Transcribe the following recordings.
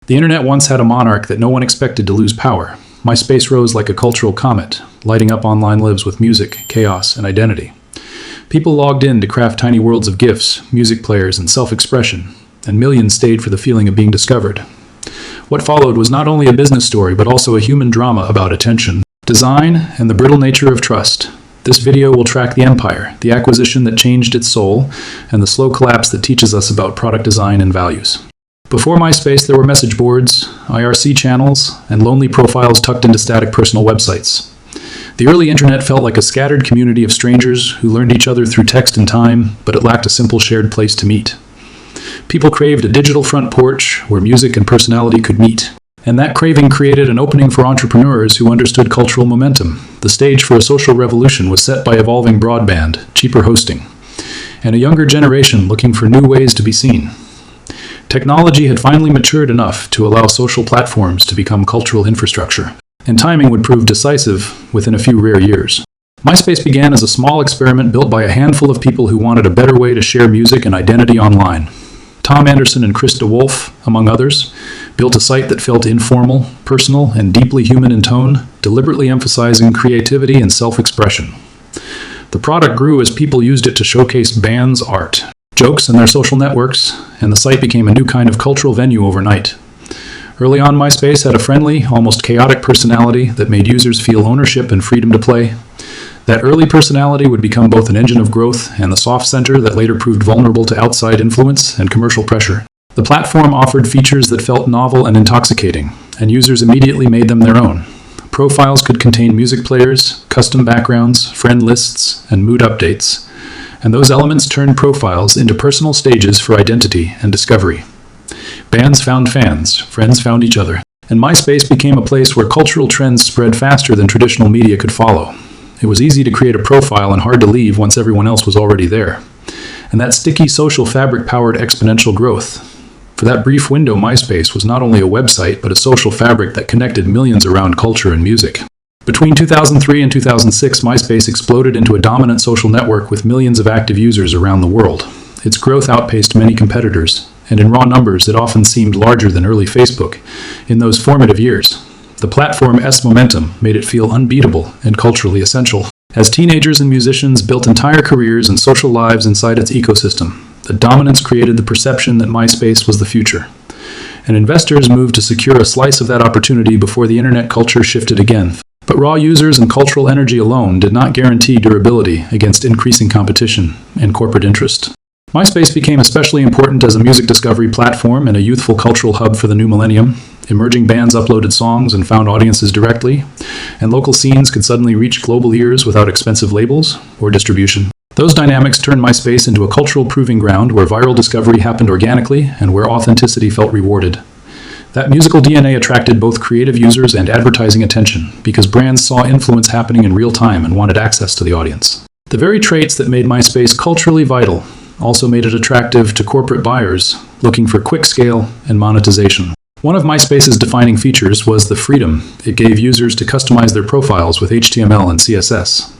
The internet once had a monarch that no one expected to lose power. MySpace rose like a cultural comet, lighting up online lives with music, chaos, and identity. People logged in to craft tiny worlds of GIFs, music players, and self-expression, and millions stayed for the feeling of being discovered. What followed was not only a business story, but also a human drama about attention, design, and the brittle nature of trust. This video will track the empire, the acquisition that changed its soul, and the slow collapse that teaches us about product design and values. Before MySpace, there were message boards, IRC channels, and lonely profiles tucked into static personal websites. The early internet felt like a scattered community of strangers who learned each other through text and time, but it lacked a simple shared place to meet. People craved a digital front porch where music and personality could meet. And that craving created an opening for entrepreneurs who understood cultural momentum. The stage for a social revolution was set by evolving broadband, cheaper hosting, and a younger generation looking for new ways to be seen. Technology had finally matured enough to allow social platforms to become cultural infrastructure, and timing would prove decisive within a few rare years. MySpace began as a small experiment built by a handful of people who wanted a better way to share music and identity online. Tom Anderson and Chris DeWolf, among others, built a site that felt informal, personal, and deeply human in tone, deliberately emphasizing creativity and self-expression. The product grew as people used it to showcase bands' art, jokes, and their social networks, and the site became a new kind of cultural venue overnight. Early on, MySpace had a friendly, almost chaotic personality that made users feel ownership and freedom to play. That early personality would become both an engine of growth and the soft center that later proved vulnerable to outside influence and commercial pressure. The platform offered features that felt novel and intoxicating, and users immediately made them their own. Profiles could contain music players, custom backgrounds, friend lists, and mood updates, and those elements turned profiles into personal stages for identity and discovery. Bands found fans, friends found each other, and MySpace became a place where cultural trends spread faster than traditional media could follow. It was easy to create a profile and hard to leave once everyone else was already there. And that sticky social fabric powered exponential growth. For that brief window, MySpace was not only a website, but a social fabric that connected millions around culture and music. Between 2003 and 2006, MySpace exploded into a dominant social network with millions of active users around the world. Its growth outpaced many competitors, and in raw numbers, it often seemed larger than early Facebook in those formative years. The platform's momentum made it feel unbeatable and culturally essential. As teenagers and musicians built entire careers and social lives inside its ecosystem, the dominance created the perception that MySpace was the future. And investors moved to secure a slice of that opportunity before the internet culture shifted again. But raw users and cultural energy alone did not guarantee durability against increasing competition and corporate interest. MySpace became especially important as a music discovery platform and a youthful cultural hub for the new millennium. Emerging bands uploaded songs and found audiences directly, and local scenes could suddenly reach global ears without expensive labels or distribution. Those dynamics turned MySpace into a cultural proving ground where viral discovery happened organically and where authenticity felt rewarded. That musical DNA attracted both creative users and advertising attention because brands saw influence happening in real time and wanted access to the audience. The very traits that made MySpace culturally vital also made it attractive to corporate buyers looking for quick scale and monetization. One of MySpace's defining features was the freedom it gave users to customize their profiles with HTML and CSS.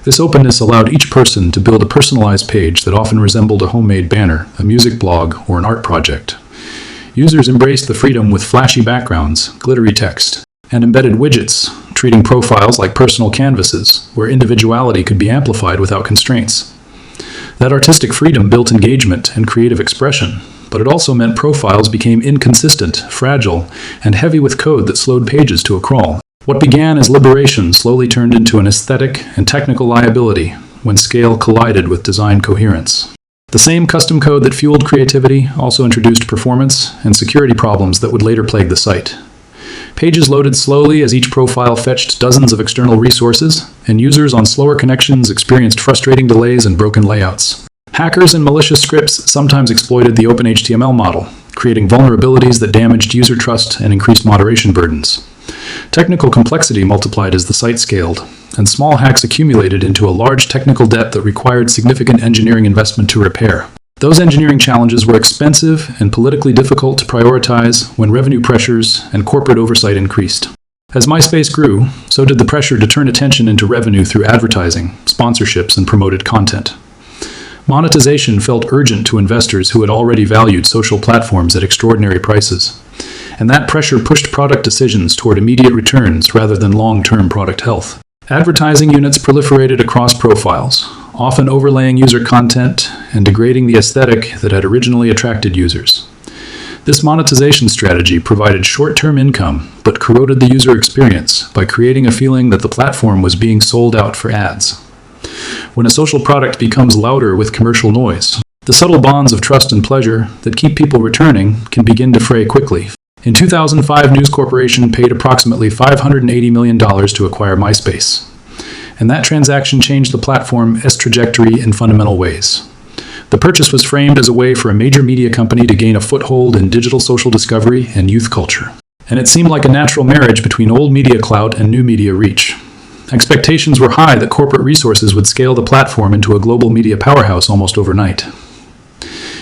This openness allowed each person to build a personalized page that often resembled a homemade banner, a music blog, or an art project. Users embraced the freedom with flashy backgrounds, glittery text, and embedded widgets, treating profiles like personal canvases, where individuality could be amplified without constraints. That artistic freedom built engagement and creative expression, but it also meant profiles became inconsistent, fragile, and heavy with code that slowed pages to a crawl. What began as liberation slowly turned into an aesthetic and technical liability when scale collided with design coherence. The same custom code that fueled creativity also introduced performance and security problems that would later plague the site. Pages loaded slowly as each profile fetched dozens of external resources, and users on slower connections experienced frustrating delays and broken layouts. Hackers and malicious scripts sometimes exploited the OpenHTML model, creating vulnerabilities that damaged user trust and increased moderation burdens. Technical complexity multiplied as the site scaled, and small hacks accumulated into a large technical debt that required significant engineering investment to repair. Those engineering challenges were expensive and politically difficult to prioritize when revenue pressures and corporate oversight increased. As MySpace grew, so did the pressure to turn attention into revenue through advertising, sponsorships, and promoted content. Monetization felt urgent to investors who had already valued social platforms at extraordinary prices. and that pressure pushed product decisions toward immediate returns rather than long-term product health. Advertising units proliferated across profiles, often overlaying user content and degrading the aesthetic that had originally attracted users. This monetization strategy provided short-term income, but corroded the user experience by creating a feeling that the platform was being sold out for ads. When a social product becomes louder with commercial noise, the subtle bonds of trust and pleasure that keep people returning can begin to fray quickly. In 2005, News Corporation paid approximately $580 million to acquire MySpace, and that transaction changed the platform's trajectory in fundamental ways. The purchase was framed as a way for a major media company to gain a foothold in digital social discovery and youth culture. And it seemed like a natural marriage between old media clout and new media reach. Expectations were high that corporate resources would scale the platform into a global media powerhouse almost overnight.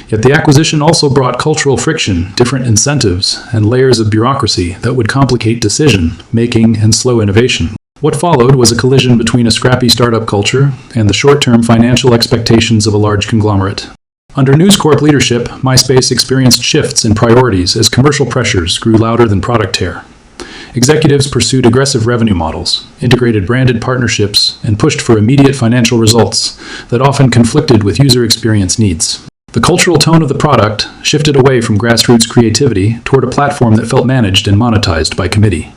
Yet the acquisition also brought cultural friction, different incentives, and layers of bureaucracy that would complicate decision-making and slow innovation. What followed was a collision between a scrappy startup culture and the short-term financial expectations of a large conglomerate. Under News Corp leadership, MySpace experienced shifts in priorities as commercial pressures grew louder than product tear. Executives pursued aggressive revenue models, integrated branded partnerships, and pushed for immediate financial results that often conflicted with user experience needs. The cultural tone of the product shifted away from grassroots creativity toward a platform that felt managed and monetized by committee.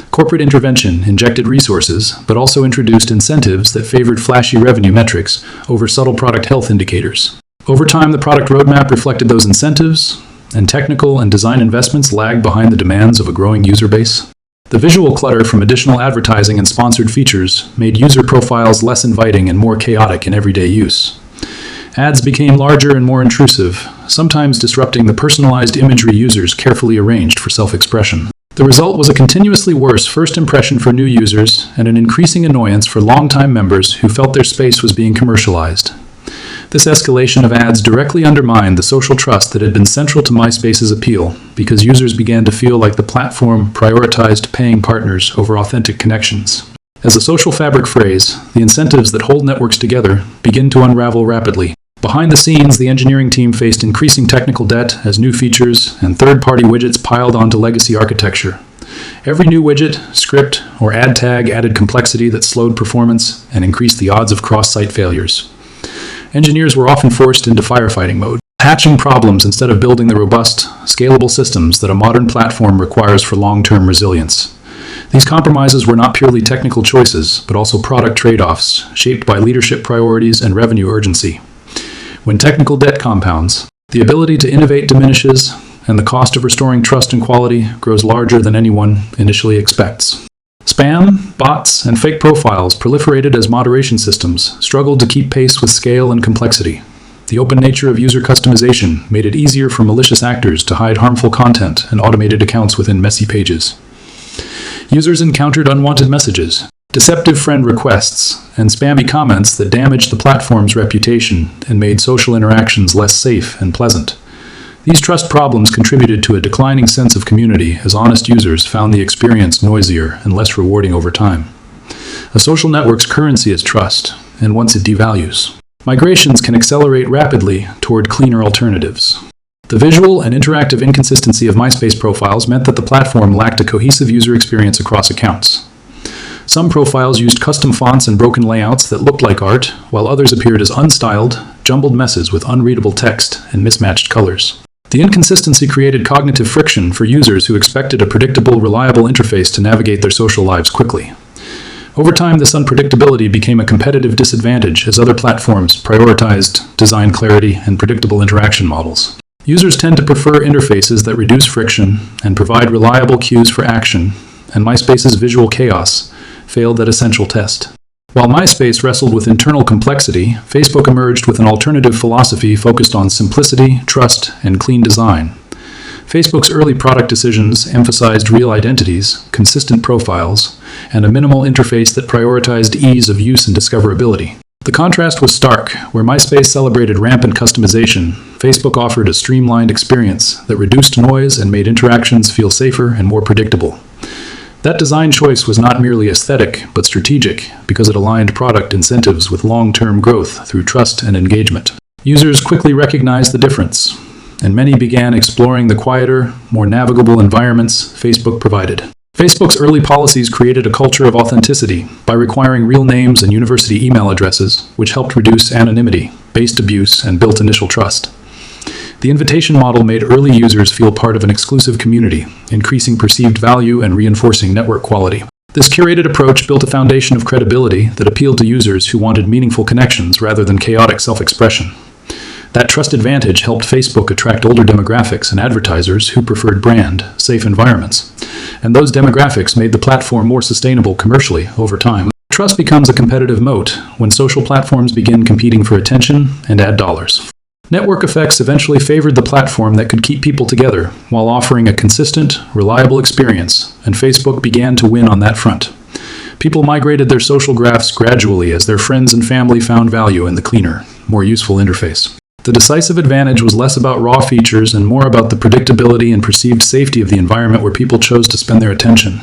Corporate intervention injected resources, but also introduced incentives that favored flashy revenue metrics over subtle product health indicators. Over time, the product roadmap reflected those incentives, and technical and design investments lagged behind the demands of a growing user base. The visual clutter from additional advertising and sponsored features made user profiles less inviting and more chaotic in everyday use. Ads became larger and more intrusive, sometimes disrupting the personalized imagery users carefully arranged for self-expression. The result was a continuously worse first impression for new users and an increasing annoyance for longtime members who felt their space was being commercialized. This escalation of ads directly undermined the social trust that had been central to MySpace's appeal because users began to feel like the platform prioritized paying partners over authentic connections. As a social fabric frays, the incentives that hold networks together begin to unravel rapidly. Behind the scenes, the engineering team faced increasing technical debt as new features and third-party widgets piled onto legacy architecture. Every new widget, script, or ad tag added complexity that slowed performance and increased the odds of cross-site failures. Engineers were often forced into firefighting mode, patching problems instead of building the robust, scalable systems that a modern platform requires for long-term resilience. These compromises were not purely technical choices, but also product trade-offs, shaped by leadership priorities and revenue urgency. When technical debt compounds, the ability to innovate diminishes, and the cost of restoring trust and quality grows larger than anyone initially expects. Spam, bots, and fake profiles proliferated as moderation systems struggled to keep pace with scale and complexity. The open nature of user customization made it easier for malicious actors to hide harmful content and automated accounts within messy pages. Users encountered unwanted messages, deceptive friend requests, and spammy comments that damaged the platform's reputation and made social interactions less safe and pleasant. These trust problems contributed to a declining sense of community as honest users found the experience noisier and less rewarding over time. A social network's currency is trust, and once it devalues, migrations can accelerate rapidly toward cleaner alternatives. The visual and interactive inconsistency of MySpace profiles meant that the platform lacked a cohesive user experience across accounts. Some profiles used custom fonts and broken layouts that looked like art, while others appeared as unstyled, jumbled messes with unreadable text and mismatched colors. The inconsistency created cognitive friction for users who expected a predictable, reliable interface to navigate their social lives quickly. Over time, this unpredictability became a competitive disadvantage as other platforms prioritized design clarity and predictable interaction models. Users tend to prefer interfaces that reduce friction and provide reliable cues for action, and MySpace's visual chaos failed that essential test. While MySpace wrestled with internal complexity, Facebook emerged with an alternative philosophy focused on simplicity, trust, and clean design. Facebook's early product decisions emphasized real identities, consistent profiles, and a minimal interface that prioritized ease of use and discoverability. The contrast was stark. Where MySpace celebrated rampant customization, Facebook offered a streamlined experience that reduced noise and made interactions feel safer and more predictable. That design choice was not merely aesthetic, but strategic, because it aligned product incentives with long-term growth through trust and engagement. Users quickly recognized the difference. and many began exploring the quieter, more navigable environments Facebook provided. Facebook's early policies created a culture of authenticity by requiring real names and university email addresses, which helped reduce anonymity, based abuse, and built initial trust. The invitation model made early users feel part of an exclusive community, increasing perceived value and reinforcing network quality. This curated approach built a foundation of credibility that appealed to users who wanted meaningful connections rather than chaotic self-expression. That trust advantage helped Facebook attract older demographics and advertisers who preferred brand, safe environments. And those demographics made the platform more sustainable commercially over time. Trust becomes a competitive moat when social platforms begin competing for attention and ad dollars. Network effects eventually favored the platform that could keep people together while offering a consistent, reliable experience, and Facebook began to win on that front. People migrated their social graphs gradually as their friends and family found value in the cleaner, more useful interface. The decisive advantage was less about raw features and more about the predictability and perceived safety of the environment where people chose to spend their attention.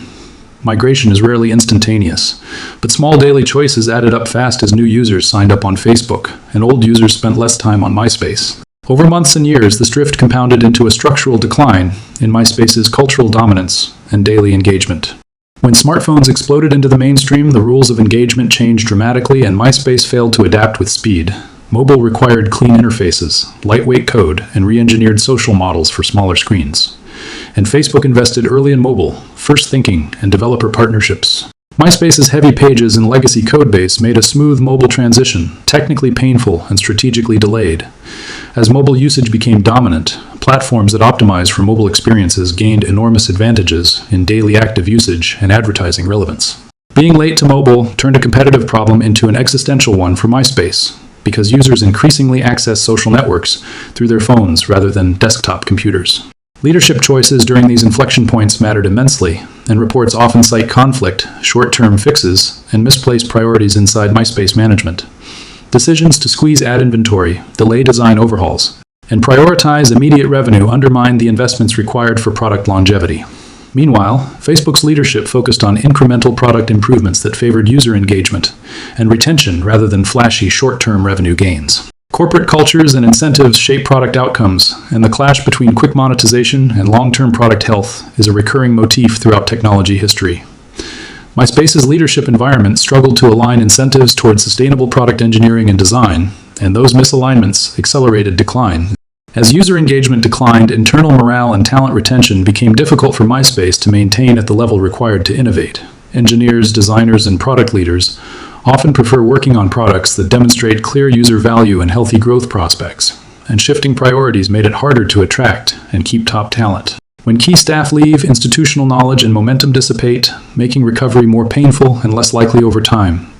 Migration is rarely instantaneous, but small daily choices added up fast as new users signed up on Facebook, and old users spent less time on MySpace. Over months and years, this drift compounded into a structural decline in MySpace's cultural dominance and daily engagement. When smartphones exploded into the mainstream, the rules of engagement changed dramatically, and MySpace failed to adapt with speed. Mobile required clean interfaces, lightweight code, and re-engineered social models for smaller screens. And Facebook invested early in mobile, first thinking, and developer partnerships. MySpace's heavy pages and legacy codebase made a smooth mobile transition, technically painful and strategically delayed. As mobile usage became dominant, platforms that optimized for mobile experiences gained enormous advantages in daily active usage and advertising relevance. Being late to mobile turned a competitive problem into an existential one for MySpace, because users increasingly access social networks through their phones rather than desktop computers. Leadership choices during these inflection points mattered immensely, and reports often cite conflict, short-term fixes, and misplaced priorities inside MySpace management. Decisions to squeeze ad inventory, delay design overhauls, and prioritize immediate revenue undermined the investments required for product longevity. Meanwhile, Facebook's leadership focused on incremental product improvements that favored user engagement and retention rather than flashy short-term revenue gains. Corporate cultures and incentives shape product outcomes, and the clash between quick monetization and long-term product health is a recurring motif throughout technology history. MySpace's leadership environment struggled to align incentives towards sustainable product engineering and design, and those misalignments accelerated decline. As user engagement declined, internal morale and talent retention became difficult for MySpace to maintain at the level required to innovate. Engineers, designers, and product leaders often prefer working on products that demonstrate clear user value and healthy growth prospects, and shifting priorities made it harder to attract and keep top talent. When key staff leave, institutional knowledge and momentum dissipate, making recovery more painful and less likely over time.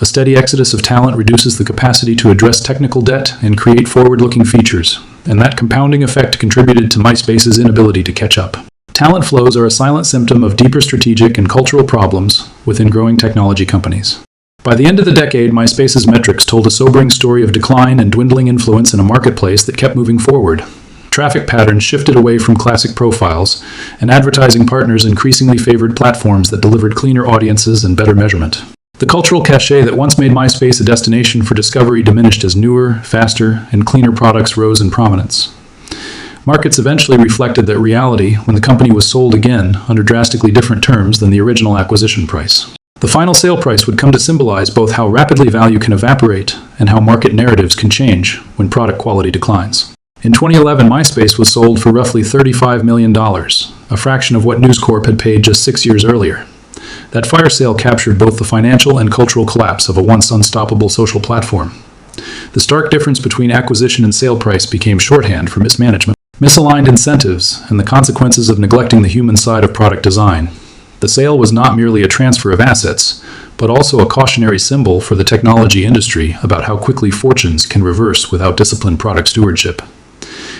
A steady exodus of talent reduces the capacity to address technical debt and create forward-looking features, and that compounding effect contributed to MySpace's inability to catch up. Talent flows are a silent symptom of deeper strategic and cultural problems within growing technology companies. By the end of the decade, MySpace's metrics told a sobering story of decline and dwindling influence in a marketplace that kept moving forward. Traffic patterns shifted away from classic profiles, and advertising partners increasingly favored platforms that delivered cleaner audiences and better measurement. The cultural cachet that once made MySpace a destination for discovery diminished as newer, faster, and cleaner products rose in prominence. Markets eventually reflected that reality when the company was sold again under drastically different terms than the original acquisition price. The final sale price would come to symbolize both how rapidly value can evaporate and how market narratives can change when product quality declines. In 2011, MySpace was sold for roughly $35 million, a fraction of what News Corp had paid just 6 years earlier. That fire sale captured both the financial and cultural collapse of a once unstoppable social platform. The stark difference between acquisition and sale price became shorthand for mismanagement, misaligned incentives, and the consequences of neglecting the human side of product design. The sale was not merely a transfer of assets, but also a cautionary symbol for the technology industry about how quickly fortunes can reverse without disciplined product stewardship.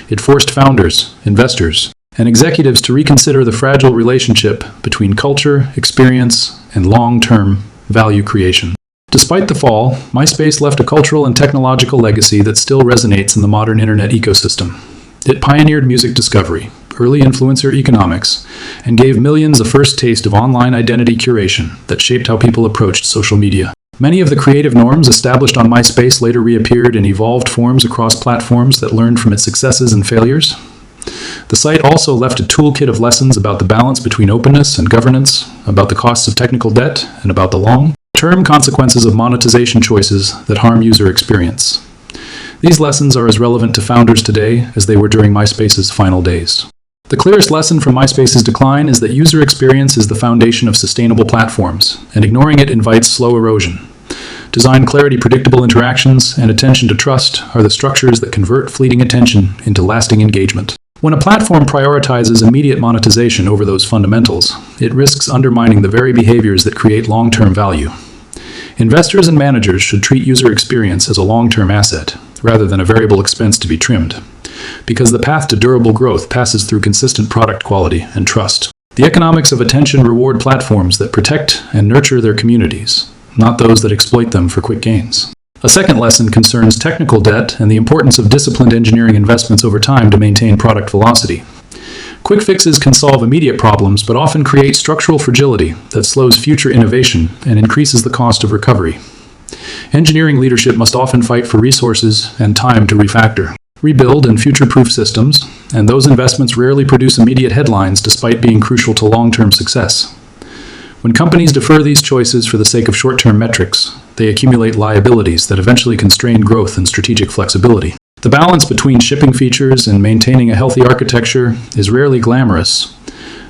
It forced founders, investors, and executives to reconsider the fragile relationship between culture, experience, and long-term value creation. Despite the fall, MySpace left a cultural and technological legacy that still resonates in the modern internet ecosystem. It pioneered music discovery, early influencer economics, and gave millions a first taste of online identity curation that shaped how people approached social media. Many of the creative norms established on MySpace later reappeared in evolved forms across platforms that learned from its successes and failures. The site also left a toolkit of lessons about the balance between openness and governance, about the costs of technical debt, and about the long-term consequences of monetization choices that harm user experience. These lessons are as relevant to founders today as they were during MySpace's final days. The clearest lesson from MySpace's decline is that user experience is the foundation of sustainable platforms, and ignoring it invites slow erosion. Design clarity, predictable interactions, and attention to trust are the structures that convert fleeting attention into lasting engagement. When a platform prioritizes immediate monetization over those fundamentals, it risks undermining the very behaviors that create long-term value. Investors and managers should treat user experience as a long-term asset, rather than a variable expense to be trimmed, because the path to durable growth passes through consistent product quality and trust. The economics of attention reward platforms that protect and nurture their communities, not those that exploit them for quick gains. A second lesson concerns technical debt and the importance of disciplined engineering investments over time to maintain product velocity. Quick fixes can solve immediate problems, but often create structural fragility that slows future innovation and increases the cost of recovery. Engineering leadership must often fight for resources and time to refactor, rebuild, and future-proof systems, and those investments rarely produce immediate headlines despite being crucial to long-term success. When companies defer these choices for the sake of short-term metrics, they accumulate liabilities that eventually constrain growth and strategic flexibility. The balance between shipping features and maintaining a healthy architecture is rarely glamorous,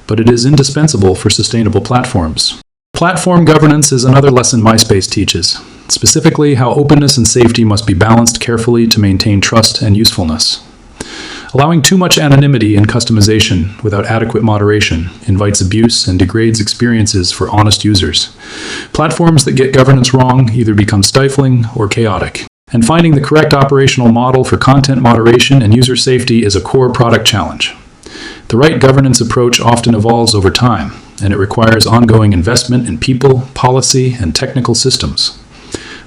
but it is indispensable for sustainable platforms. Platform governance is another lesson MySpace teaches, specifically how openness and safety must be balanced carefully to maintain trust and usefulness. Allowing too much anonymity and customization without adequate moderation invites abuse and degrades experiences for honest users. Platforms that get governance wrong either become stifling or chaotic. And finding the correct operational model for content moderation and user safety is a core product challenge. The right governance approach often evolves over time, and it requires ongoing investment in people, policy, and technical systems.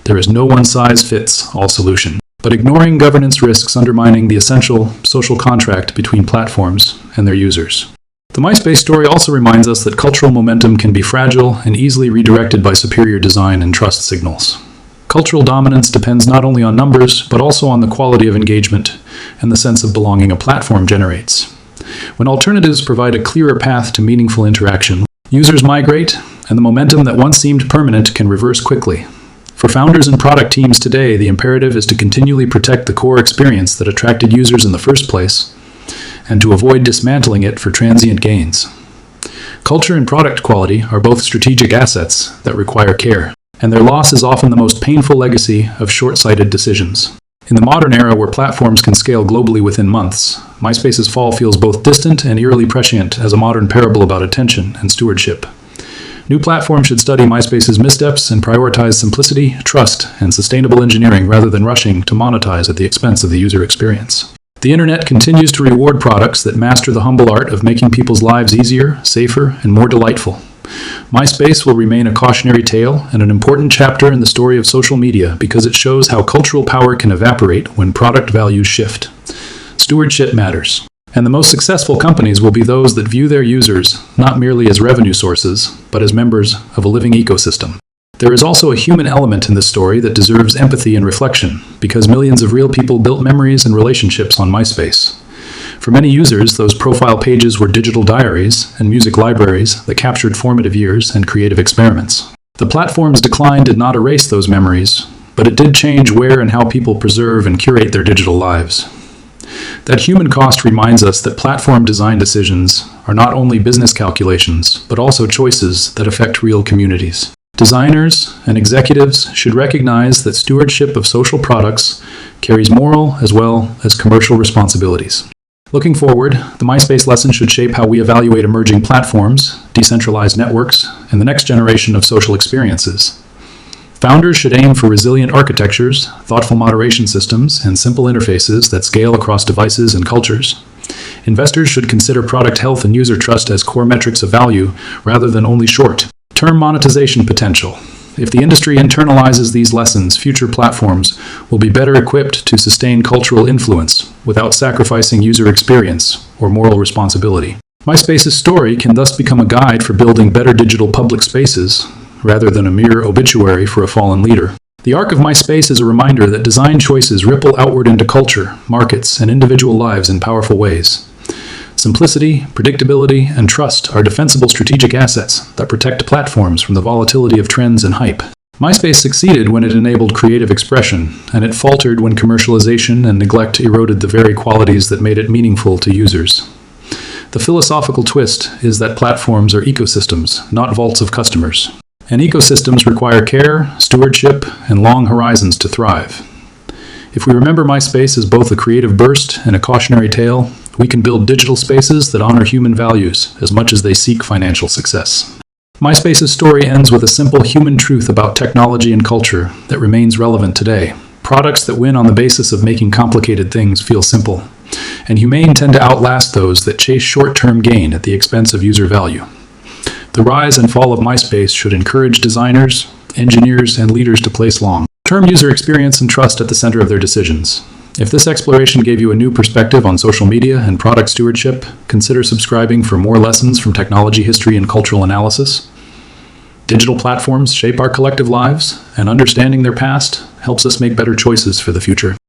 There is no one-size-fits-all solution, but ignoring governance risks undermining the essential social contract between platforms and their users. The MySpace story also reminds us that cultural momentum can be fragile and easily redirected by superior design and trust signals. Cultural dominance depends not only on numbers, but also on the quality of engagement and the sense of belonging a platform generates. When alternatives provide a clearer path to meaningful interaction, users migrate, and the momentum that once seemed permanent can reverse quickly. For founders and product teams today, the imperative is to continually protect the core experience that attracted users in the first place, and to avoid dismantling it for transient gains. Culture and product quality are both strategic assets that require care, and their loss is often the most painful legacy of short-sighted decisions. In the modern era where platforms can scale globally within months, MySpace's fall feels both distant and eerily prescient as a modern parable about attention and stewardship. New platforms should study MySpace's missteps and prioritize simplicity, trust, and sustainable engineering rather than rushing to monetize at the expense of the user experience. The internet continues to reward products that master the humble art of making people's lives easier, safer, and more delightful. MySpace will remain a cautionary tale and an important chapter in the story of social media because it shows how cultural power can evaporate when product values shift. Stewardship matters, and the most successful companies will be those that view their users not merely as revenue sources, but as members of a living ecosystem. There is also a human element in this story that deserves empathy and reflection, because millions of real people built memories and relationships on MySpace. For many users, those profile pages were digital diaries and music libraries that captured formative years and creative experiments. The platform's decline did not erase those memories, but it did change where and how people preserve and curate their digital lives. That human cost reminds us that platform design decisions are not only business calculations, but also choices that affect real communities. Designers and executives should recognize that stewardship of social products carries moral as well as commercial responsibilities. Looking forward, the MySpace lesson should shape how we evaluate emerging platforms, decentralized networks, and the next generation of social experiences. Founders should aim for resilient architectures, thoughtful moderation systems, and simple interfaces that scale across devices and cultures. Investors should consider product health and user trust as core metrics of value rather than only short-term monetization potential. If the industry internalizes these lessons, future platforms will be better equipped to sustain cultural influence without sacrificing user experience or moral responsibility. MySpace's story can thus become a guide for building better digital public spaces rather than a mere obituary for a fallen leader. The arc of MySpace is a reminder that design choices ripple outward into culture, markets, and individual lives in powerful ways. Simplicity, predictability, and trust are defensible strategic assets that protect platforms from the volatility of trends and hype. MySpace succeeded when it enabled creative expression, and it faltered when commercialization and neglect eroded the very qualities that made it meaningful to users. The philosophical twist is that platforms are ecosystems, not vaults of customers. And ecosystems require care, stewardship, and long horizons to thrive. If we remember MySpace as both a creative burst and a cautionary tale, we can build digital spaces that honor human values as much as they seek financial success. MySpace's story ends with a simple human truth about technology and culture that remains relevant today. Products that win on the basis of making complicated things feel simple, and humane tend to outlast those that chase short-term gain at the expense of user value. The rise and fall of MySpace should encourage designers, engineers, and leaders to place long-term user experience and trust at the center of their decisions. If this exploration gave you a new perspective on social media and product stewardship, consider subscribing for more lessons from technology history and cultural analysis. Digital platforms shape our collective lives, and understanding their past helps us make better choices for the future.